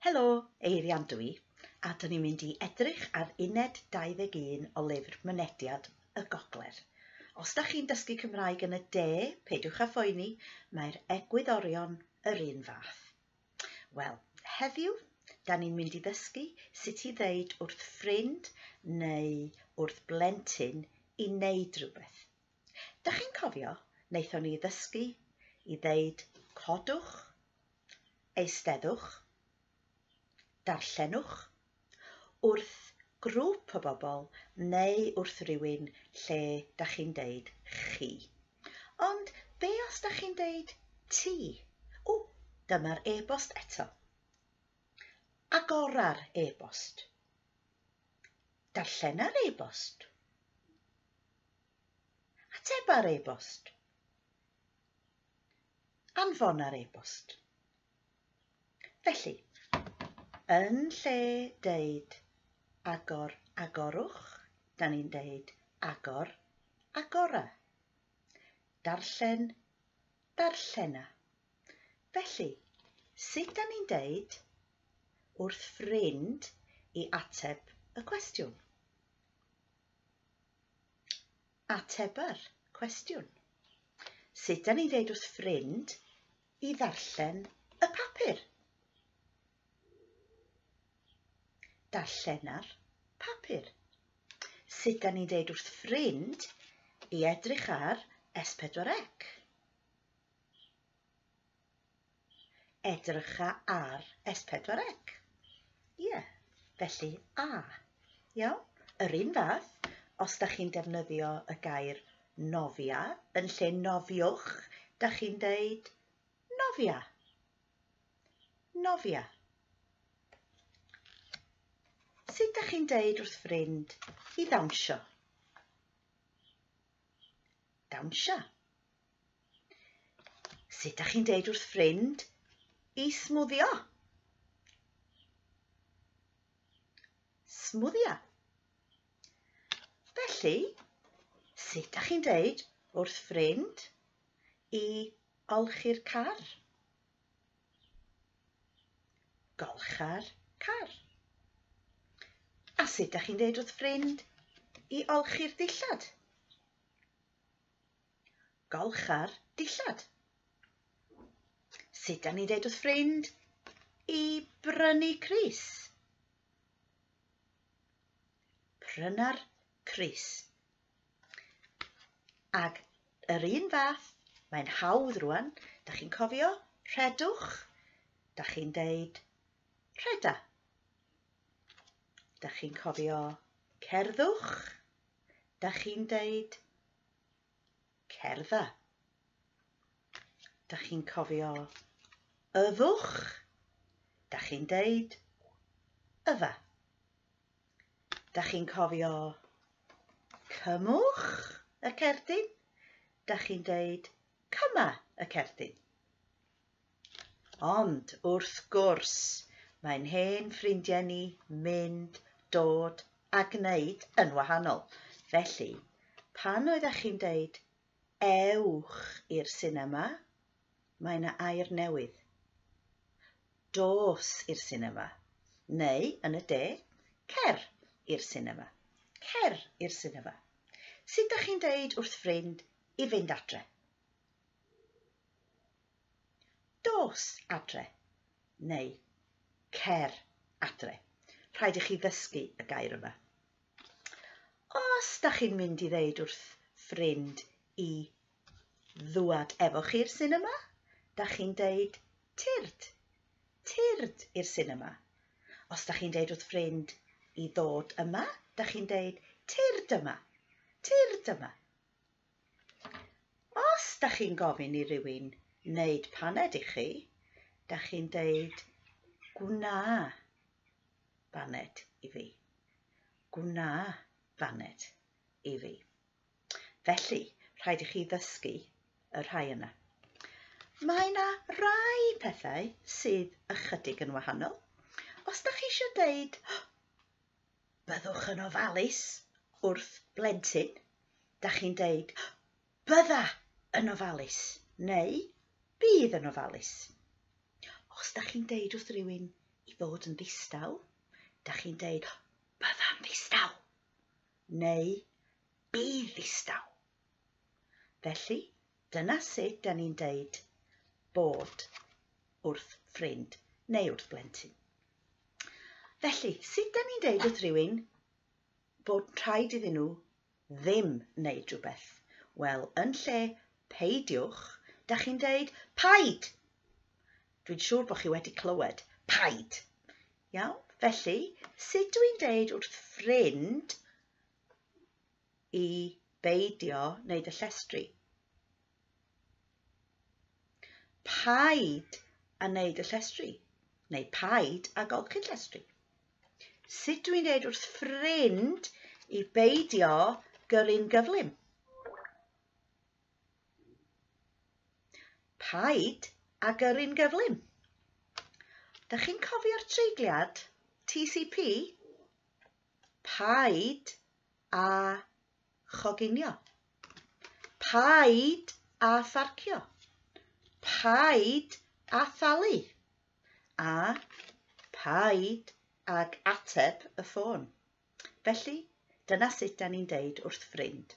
Helo, eirian dwi, a dyn ni'n mynd i edrych ar uned 21 o lyfr Mynediad y Gogledd. Os da chi'n dysgu Cymraeg yn y de, peidiwch â phoeni, mae'r egwyddorion yr un fath. Wel, heddiw, da ni'n mynd i ddysgu sut i ddeud wrth ffrind neu wrth blentyn i wneud rhywbeth. Da chi'n cofio, wnaethon ni ddysgu i ddeud codwch, eisteddwch, darllenwch, wrth grŵp o bobl neu wrth rywun lle da chi'n deud chi. Ond be os da chi'n deud ti? Dyma'r e-bost eto. Agora'r e-bost. Darllena'r e-bost. Ateba'r e-bost. Anfona'r e-bost. Felly, yn lle deud agor, agorwch, da ni'n deud agor, agora. Darllen, darllena. Felly, sut da ni'n deud wrth ffrind i ateb y cwestiwn? Ateba'r cwestiwn. Sut da ni'n deud wrth ffrind i ddarllen y papur? Darllena'r papur. Sut da ni'n deud wrth ffrind i edrych ar S4C? Edrycha ar S4C. Ie, felly a. Iawn, yr un fath, os da chi'n defnyddio y gair nofia, yn lle nofiwch, da chi'n deud nofia. Nofia. Sut da chi'n deud wrth ffrind i ddawnsio? Dawnsio. Sut da chi'n deud wrth ffrind i smwddio? Smwddia. Felly, sut da chi'n deud wrth ffrind i olchi'r car? Golcha'r car. A sut da chi'n deud wrth ffrind i olchi'r dillad? Golcha'r dillad. Sut da ni'n deud wrth ffrind i brynu crys? Pryna'r crys. Ag yr un fath, mae'n hawdd rwan, da chi'n cofio rhedwch, da chi'n deud rheda. Da chi'n cofio cerddwch, da chi'n deud cerdda. Da chi'n cofio yfwch, da chi'n deud yfa. Da chi'n cofio cymwch y cerdyn, da chi'n deud cyma y cerdyn. Ond wrth gwrs, mae'n hen ffrindiau ni mynd, dod a gwneud yn wahanol. Felly, pan oeddech chi'n deud ewch i'r sinema, mae yna air newydd. Dos i'r sinema. Neu, yn y de, cer i'r sinema. Cer i'r sinema. Sut da chi'n deud wrth ffrind i fynd adre? Dos adre. Neu cer adre. Rhaid i chi ddysgu y gair yma. Os da chi'n mynd i ddeud wrth ffrind i ddwad efo chi'r sinema, da chi'n deud tyrd. Tyrd i'r sinema. Os da chi'n deud wrth ffrind i ddod yma, da chi'n deud tyrd yma. Tyrd yma. Os da chi'n gofyn i rywun wneud paned i chi, da chi'n deud gwna baned i fi. Gwna baned i fi. Felly, rhaid i chi ddysgu y rhai yna. Mae yna rai pethau sydd ychydig yn wahanol. Os da chi eisiau deud byddwch yn ofalus wrth blentyn, da chi'n deud bydda yn ofalus neu bydd yn ofalus. Os da chi'n deud wrth rywun I fod yn ddistaw, da chi'n deud byddai'n ddistaw, neu bydd ddistaw. Felly, dyna sut da ni'n deud bod wrth ffrind neu wrth blentyn. Felly, sut da ni'n deud wrth rhywun bod rhaid iddyn nhw ddim wneud rhywbeth? Wel, yn lle peidiwch, da chi'n deud paid. Dwi'n siŵr bod chi wedi clywed paid. Iawn? Felly, sut dwi'n deud wrth ffrind i beidio wneud y llestri? Paid a wneud y llestri, neu paid a golchi'r llestri. Sut dwi'n deud wrth ffrind i beidio gyrru'n gyflym? Paid a gyrru'n gyflym. Da chi'n cofio'r treigliad TCP? Paid a choginio. Paid a pharcio. Paid a thalu. A paid ag ateb y ffôn. Felly, dyna sut da ni'n deud wrth ffrind.